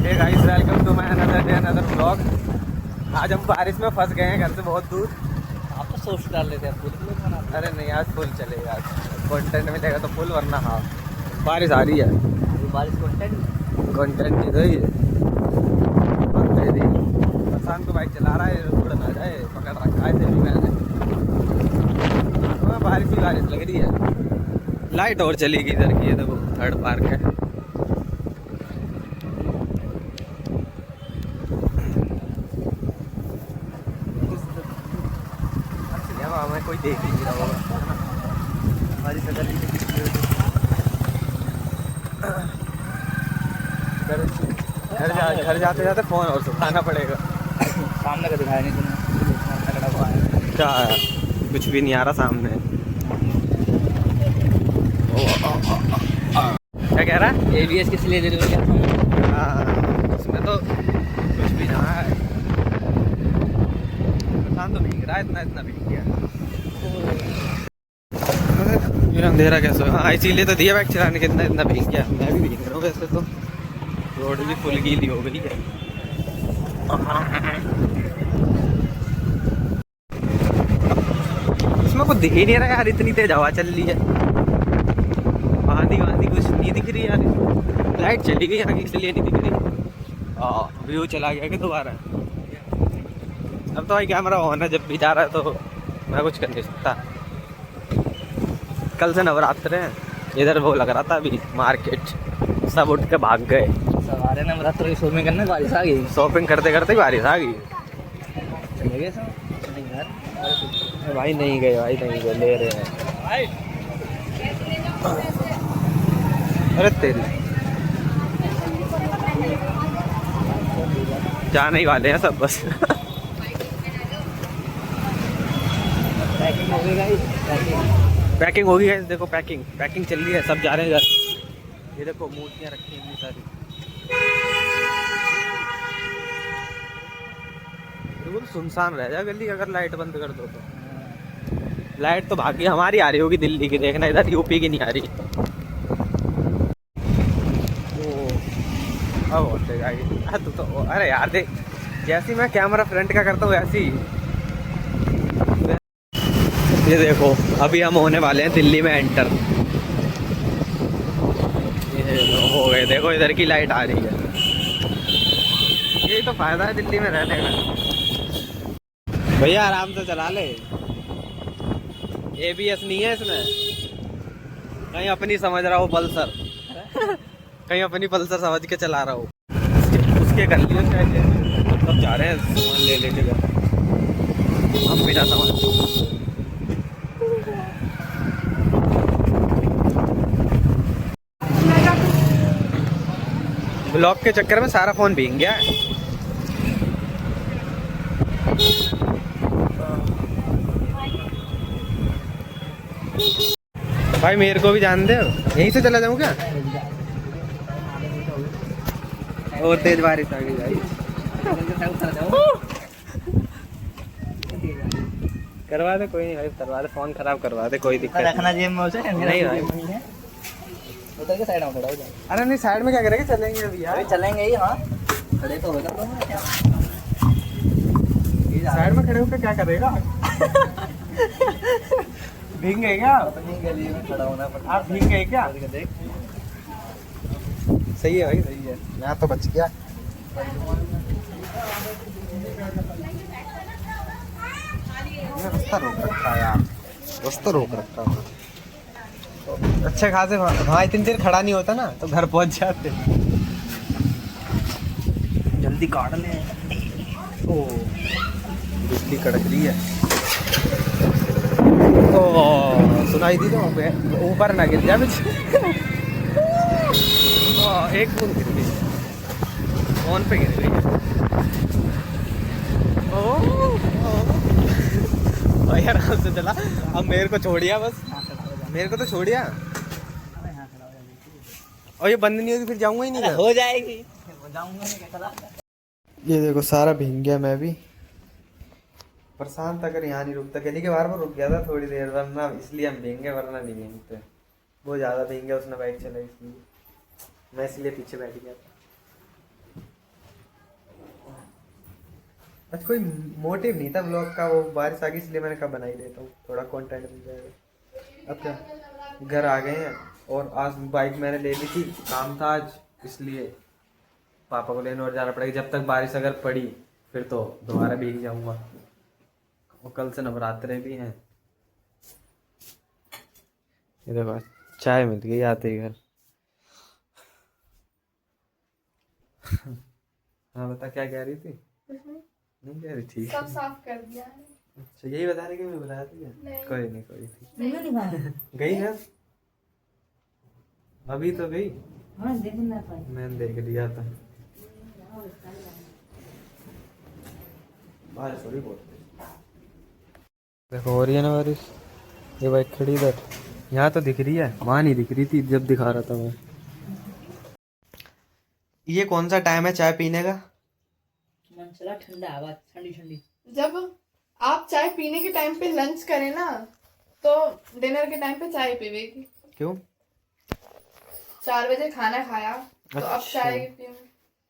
Hey guys, welcome to my another day another vlog. आज हम बारिश में फंस गए हैं घर से बहुत दूर। आप तो सोच डाल लेते हैं। अरे नहीं, आज फुल चलेगा, आज कंटेंट मिलेगा तो फुल, वरना हाँ बारिश आ रही है। बारिश कंटेंट ही रही है। शाम को बाइक चला रहा है, उड़ ना जाए, पकड़ रखा है तेरी मैंने। बारिश ही बारिश लग रही है। लाइट और चलेगी इधर की, ये देखो थर्ड पार्क है। हमें कोई देख ही नहीं रहा होगा। हमारी सदर घर जाते जाते फोन और सुखाना पड़ेगा। सामने का दिखाया नहीं तुमने, तगड़ा हुआ है। क्या है? कुछ भी नहीं आ रहा सामने। क्या कह रहा है? ABS किस लिए दे रहे हो क्या? हाँ, उसमें तो कुछ भी ना है। इंसान तो भीग रहा है, इतना भीग गया। अंधेरा कैसे? हाँ, इसीलिए तो दिया बाइक चलाने के, इतना भीग गया। मैं भी भीग रहा हूँ वैसे तो, रोड भी फुल गीली हो गई है। इसमें कुछ दिख ही नहीं रहा यार, इतनी तेज हवा चल रही है। आंधी कुछ नहीं दिख रही यार। लाइट चली गई आगे, इसलिए नहीं दिख रही। व्यू चला गया कि दोबारा? अब तो भाई कैमरा ऑन है, जब भी जा रहा है तो मैं कुछ कर नहीं सकता। कल से नवरात्र है इधर, वो लग रहा था अभी मार्केट, सब उठ के भाग गए। सवारे नवरात्र की शॉपिंग करने बारिश आ गई। शॉपिंग करते करते बारिश आ गई। चले गए सब घर? भाई नहीं गए, ले रहे हैं। अरे तेरी जाने ही वाले हैं सब बस। पैकिंग हो गई गाइस, पैकिंग हो गई है, देखो पैकिंग चल रही है, सब जा रहे हैं घर। ये देखो मूर्तियाँ रखी हैं इतनी सारी। बिल्कुल सुनसान रह जाए गली अगर लाइट बंद कर दो तो। लाइट तो भागी हमारी आ रही होगी दिल्ली की, देखना इधर यूपी की नहीं आ रही। अब होते गाड़ी तो अरे यार देख, जैसी मैं कैमरा फ्रंट का करता हूँ वैसी। ये देखो अभी हम होने वाले हैं दिल्ली में एंटर। ये हो गए, देखो इधर की लाइट आ रही है। यही तो फायदा है दिल्ली में रहने का। भैया आराम से चला ले, ABS नहीं है इसमें। कहीं अपनी समझ रहा हो पल्सर, कहीं अपनी पल्सर समझ के चला रहा हो। उसके कर लियो शायद। सब जा रहे हैं सामान ले लेके घर, हम बिना सामान। ब्लॉक के चक्कर में सारा फोन भीग गया है। भाई मेरे को भी जान दे, यहीं से चला जाऊँ क्या? और तेज बारिश आ गई भाई। करवा दे, कोई नहीं भाई, करवा दे, फोन खराब करवा दे, कोई दिक्कत रखना जेब में उसे नहीं भाई। उधर के साइड में खड़ा हो जाए। अरे नहीं, साइड में क्या करेंगे, चलेंगे अभी यार। चलेंगे ही, हाँ खड़े तो होगा। साइड में खड़े होकर क्या करेगा? भीग गए क्या? अपनी गली में खड़ा होना पड़ता। आप भीग गए क्या? देख सही है भाई, सही है, मैं तो बच गया। रास्ता रोक रखा है यार, रास्ता रोक रखा है। अच्छे खासे वहाँ इतनी देर खड़ा नहीं होता ना तो घर पहुँच जाते। जल्दी काट ले। ओ बिजली कड़क रही है। ओ सुनाई दी तो ऊपर ना गिर जाए। एक बूंद गिर गई, फोन पे गिर गई। ओ यार आराम से चला। अब मेरे को छोड़िया, बस मेरे को तो छोड़िया। और ये बंद नहीं होगी फिर जाऊंगा ही नहीं। हो जाएगी, जाऊंगा नहीं चला। ये देखो सारा भीग गया, मैं भी प्रशांत अगर यहाँ नहीं रुकता, गली के बाहर पर रुक गया था थोड़ी देर, वरना इसलिए हम भींगे, वरना नहीं भींगते। वो ज़्यादा भींगे, उसने बाइक चलाई इसलिए, मैं इसलिए पीछे बैठ गया था। आज कोई मोटिव नहीं था ब्लॉग का, वो बारिश आ गई इसलिए मैंने कहा बना ही देता हूँ, थोड़ा कंटेंट मिल जाएगा। अब क्या घर आ गए हैं और आज बाइक मैंने ले ली थी, काम था आज इसलिए पापा को लेने और जाना पड़ेगा। जब तक बारिश अगर पड़ी फिर तो दोबारा भीग जाऊंगा, और कल से नवरात्रे भी हैं। ये देखो चाय मिल गई आते ही घर। हाँ बता क्या कह रही थी? नहीं कह रही थी, सब साफ कर दिया है। अच्छा यही बताने के लिए बुलाया थी क्या? कोई नहीं कोई नहीं। गई ना अभी तो गई, हाँ देख ना पाई। मैंने देख लिया था। बारिश हो रही बहुत, देखो हो रही है ना बारिश। ये बाइक खड़ी इधर, यहाँ तो दिख रही है, वहाँ नहीं दिख रही थी जब दिखा रहा था मैं। ये कौन सा टाइम है चाय पीने का? मन चला ठंडा हवा ठंडी ठंडी। जब आप चाय पीने के टाइम पे लंच करें ना, तो डिनर के टाइम पे चाय पीवेगी। क्यों? 4 बजे खाना खाया तो अब अच्छा। चाय पीऊं।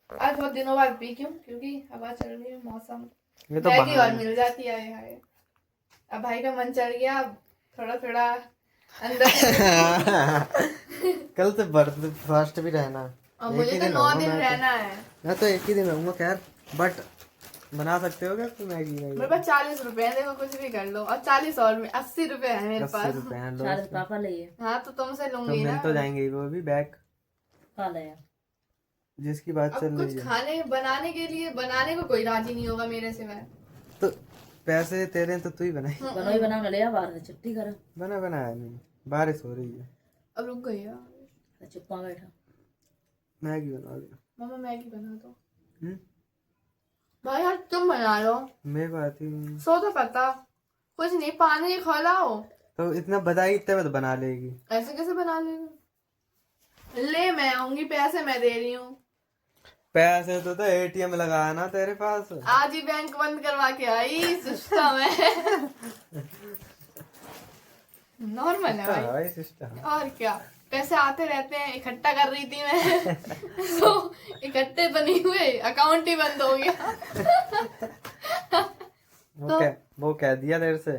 आज बहुत दिनों बाद पी, क्यों? क्योंकि हवा चल रही है, मौसम ये तो मैगी और बहाना। मिल जाती है। हाय अब भाई का मन चढ़ गया, अब थोड़ा थोड़ा अंदर। कल से बर्थ फास्ट भी रहना, और एक मुझे ही तो दिन 9 रहूंगा दिन मैं रहना है। मैं तो एक ही दिन रहूंगा खैर, बट बना सकते हो क्या तुम मैगी? मेरे पास 40 रुपए है, देखो कुछ भी कर लो। और 40 और में 80 रुपए है मेरे 80 पास। रुपए हैं लो। चार्ज पापा ले ये हाँ तो तुमसे तो लूंगी मिल ना। तो जाएंगे वो भी बैग, खा ले यार। जिसकी बात अब चल रही कुछ है। खाने बनाने के लिए, बनाने को कोई राजी नहीं होगा मेरे सिवाय। तो पैसे तेरे हैं तो तू ही बनाए। बनो ही बना ले यार, बाहर से छुट्टी कर। बना बनाया नहीं, बारिश हो रही है। अब रुक गई यार। चुप्पा बैठा। मैगी बना लिया। मामा मैगी बना दो। हम्म? भाई यार तुम बना लो, मेरे को आती नहीं। सो तो पता कुछ नहीं, पानी खौलाओ। तो इतना बताई इतने में तो बना लेगी। ऐसे कैसे बना लेगा? ले मैं आऊंगी, पैसे मैं दे रही हूँ। पैसे तो एटीएम लगाया ना तेरे पास। आज ही बैंक बंद करवा के आई, सिस्टम है। नॉर्मल है भाई। भाई सिस्टम। और क्या, पैसे आते रहते हैं, इकट्ठा कर रही थी मैं। तो इकट्ठे बने हुए अकाउंट ही बंद हो गया। वो कह दिया तेरे से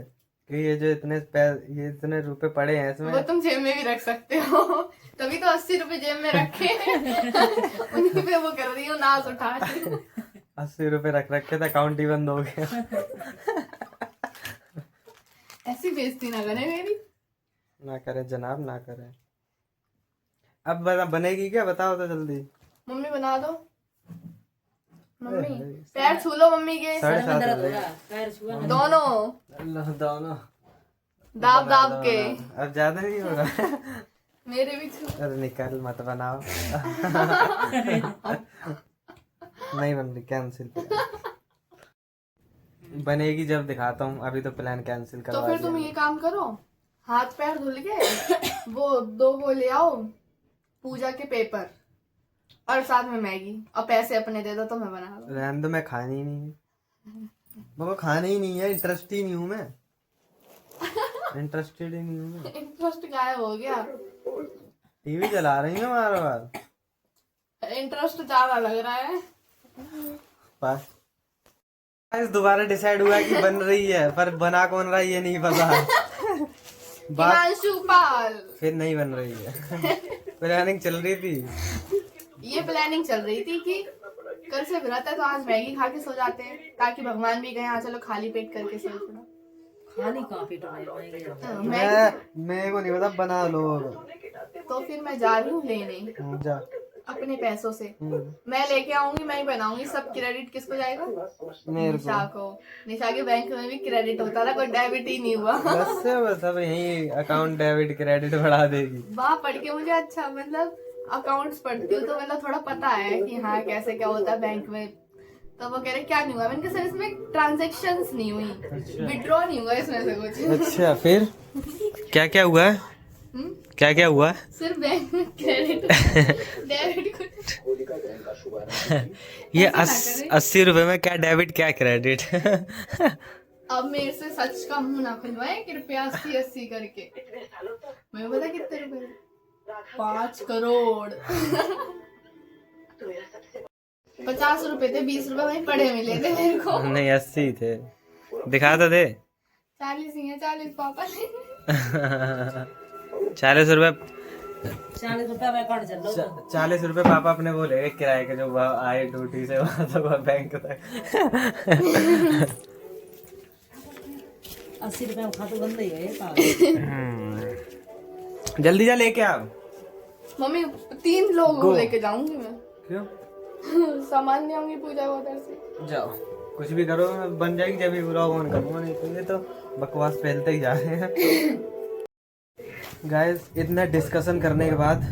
कि ये जो ये इतने रुपए पड़े हैं इसमें। वो तुम जेब में भी रख सकते हो, तभी तो 80 रुपए जेब में रखे। उन्हीं पे वो कर रही हूँ, नाज उठा रही हूँ। 80 रुपए रख रखे थे, अकाउंट ही बंद हो गया। ऐसी बेइज्जती ना करे मेरी। ना करे जनाब ना करे। अब बनेगी क्या बताओ तो जल्दी। मम्मी बना दो। मम्मी पैर छू लो मम्मी के। 7:30 दर्द हो होगा गए। पैर छुआ। दोनों अल्लाह दोनों दाब दाब के। अब ज्यादा नहीं हो रहा। मेरे भी छू। अरे निकल मत बनाओ। नहीं बन रही, कैंसिल। बनेगी जब दिखाता हूँ, अभी तो प्लान कैंसिल तो करवा फिर तुम दिया। ये काम करो, हाथ पैर धुल के वो ले आओ पूजा के पेपर, और साथ में मैगी, और पैसे अपने दे दो तो मैं बना दूँ। रहने दो, मैं खानी ही नहीं है। वो खाना ही नहीं है, इंटरेस्ट ही नहीं हूँ मैं। इंटरेस्टेड ही नहीं हूँ मैं। इंटरेस्ट गायब हो गया। टीवी चला रही है बार बार। इंटरेस्ट ज्यादा लग रहा है। बस दोबारा डिसाइड हुआ कि बन रही है, पर बना कौन रहा है ये नहीं पता। बात हिमांशु पाल। फिर नहीं बन रही है। प्लानिंग चल रही थी। ये प्लानिंग चल रही थी कि कल से व्रत है तो आज मैगी खा के सो जाते हैं, ताकि भगवान भी कहें हाँ चलो खाली पेट करके सो थोड़ा। खाली कहाँ पेट है? मेरे को नहीं पता, बना लो। तो फिर मैं जा रही हूँ लेने जा। अपने पैसों से। मैं लेके आऊंगी, मैं ही बनाऊंगी। सब क्रेडिट किसको जाएगा? मेरे निशा को। निशा के बैंक में भी क्रेडिट होता था, कोई डेबिट ही नहीं हुआ। बस अब यही अकाउंट डेबिट क्रेडिट बढ़ा देगी। वहाँ पढ़ के मुझे अच्छा, मतलब अकाउंट्स पढ़ती हूँ तो मतलब थोड़ा पता है कि हाँ कैसे क्या होता है बैंक में। तो वो कह रहे क्या नहीं हुआ? मैंने कहा सर इसमें ट्रांजेक्शन्स नहीं हुई, विड्रॉ नहीं हुआ इसमें से कुछ। अच्छा फिर क्या क्या हुआ है? क्या क्या हुआ? सिर्फ बैंक में क्रेडिट डेबिट कुछ। ये 80 रुपए में क्या डेबिट क्या क्रेडिट? अब मेरे से सच का मुंह ना खुलवाए कृपया। 80 करके मैं पता कितने रुपए? 5 करोड़। 50 रुपए थे, 20 रुपए वहीं पड़े मिले थे मेरे को। नहीं 80 थे, दिखा तो दे। 40 ही है, 40 पापा ने। 40 रुपए, 40 रुपया मैं कट चल 40 रुपए पापा अपने वो ले किराए के, जो वह आए ड्यूटी से वहां तक वह बैंक तक। 80 रुपया में खाते बंद ही है ये जल्दी जा लेके आ। मम्मी 3 लोग Go. लेके जाऊंगी मैं। क्यों? सामान ले आऊंगी पूजा को उधर से। जाओ, कुछ भी करो, बन जाएगी जब भी व्लॉग ऑन करूंगा, नहीं तो ये तो बकवास फैलते ही जा रहे हैं। गाइस इतना डिस्कशन करने के बाद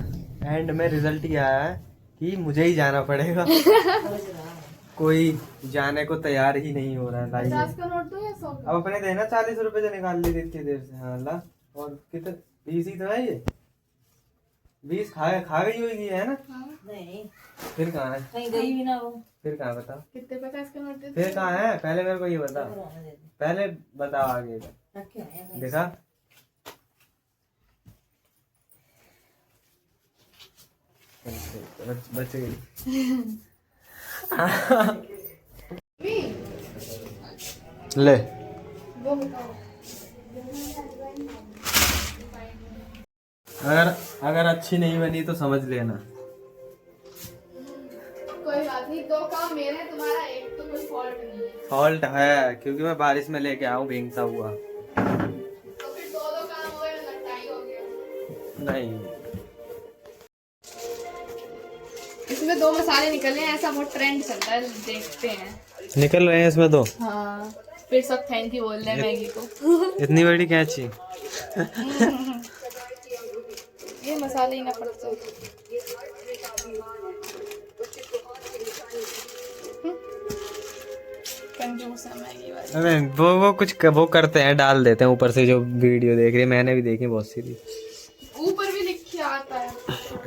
एंड में रिजल्ट ये आया है कि मुझे ही जाना पड़ेगा। कोई जाने को तैयार ही नहीं हो रहा है। 50 का नोट दो या 100 का? अब अपने देना 40 रुपए जो निकाल ली थी इतनी देर से। हाँ ला, और कितने 20 ही तो है ये। 20 खा गई होगी है ना? हाँ। नहीं फिर कहाँ है? कहीं गई भी ना वो। फिर कहाँ बता? कितने 50 का नोट देते? फिर कहाँ है? पहले मेरे को ये बता, पहले बताओ आगे का। रख के आए हैं। देखा? बच गई। ले वो बताओ। अगर अच्छी नहीं बनी तो समझ लेना। कोई बात नहीं, 2 काम मेरे हैं, तुम्हारा एक, तो कोई फॉल्ट नहीं है। फॉल्ट है क्योंकि मैं बारिश में लेके आऊँ भीगता हुआ। तो फिर 2 काम हो गए, लटाई हो गया। नहीं, इसमें 2 मसाले निकले हैं, ऐसा बहुत ट्रेंड चल रहा है, देखते हैं। निकल रहे हैं इसमें तो। हाँ, फिर सब थैंक यू बोल रहे हैं मैगी को। इतनी बड़ी कैची। ये मसाले ही ना पड़ते। कंजूस है मैगी वाले। अरे वो कुछ वो करते हैं, डाल देते हैं ऊपर से। जो वीडियो देख रही है, मैंने भी देखी बहुत सी थी। ऊपर भी लिख के आता है,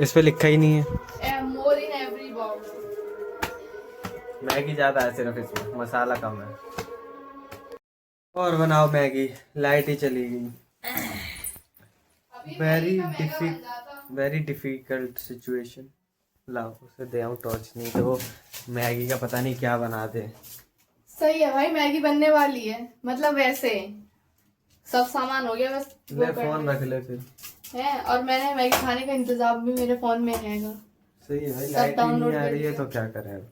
इस पे लिखा ही नहीं है। मोर इन एवरी बॉक्स। मैगी ज्यादा है सिर्फ, इसमें मसाला कम है। और बनाओ मैगी, लाइट ही चली गई। Very difficult situation. लाओ उसे दे आऊं टॉर्च, नहीं तो वो मैगी का पता नहीं क्या बना दे। सही है भाई, मैगी बनने वाली है, मतलब वैसे सब सामान हो गया, बस वो ले करना फोन रख ले फिर। है। और मैंने मैगी खाने का इंतजाम भी मेरे फोन में रहेगा। सही है भाई, सब लाइट ही डाउनलोड नहीं आ कर रही है दिया। तो क्या करें अब।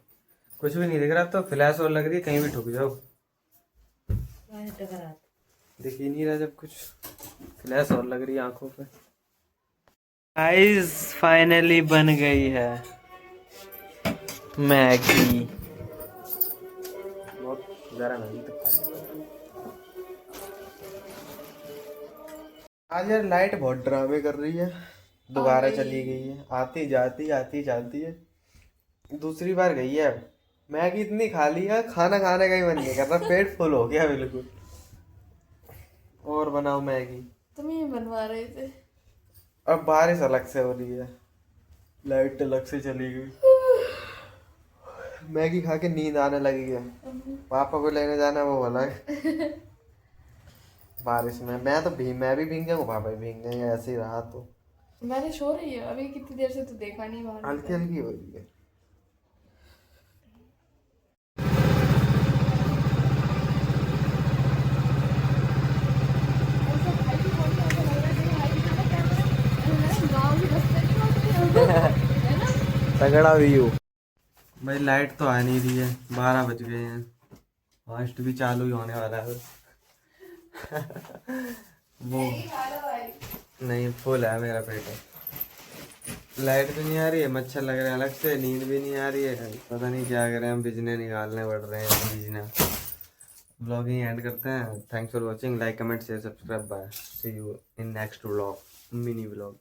कुछ भी नहीं दिख रहा, अब तो फ्लैश और लग रही है, कहीं भी ठुक जाओ। दिख ही नहीं रहा जब कुछ, फ्लैश और लग रही है आंखों पे। गाइस फाइनली बन गई है मैगी। बहुत गर्म है तो। आज यार लाइट बहुत ड्रामे कर रही है, दोबारा चली गई है। आती जाती है। दूसरी बार गई है। अब मैगी इतनी खा ली है, खाना खाने का ही मन नहीं कर रहा, पेट फुल हो गया बिल्कुल। और बनाओ मैगी। तुम ही बनवा रहे थे। अब बारिश अलग से हो रही है, लाइट अलग से चली गई। मैगी खा के नींद आने लगी है। पापा को लेने जाना वो अलग। बारिश में मैं भी भीग जाऊंगा, पापा भी भीग जाएंगे, ऐसे ही रहा तो। बारिश हो रही है अभी, कितनी देर से तो देखा नहीं बाहर। हल्की हल्की हो रही है। तगड़ा व्यू भाई। लाइट तो आ नहीं रही है, 12 बज गए हैं, फास्ट भी चालू ही होने वाला है। वो नहीं, फुल है मेरा पेट। लाइट भी नहीं आ रही है, मच्छर लग रहे हैं अलग से, नींद भी नहीं आ रही है, पता नहीं क्या करें हम, बिजने निकालने पड़ रहे हैं बिजने। ब्लॉगिंग एंड करते हैं। Thanks for watching, like comment share subscribe bye, see you in next vlog, mini vlog.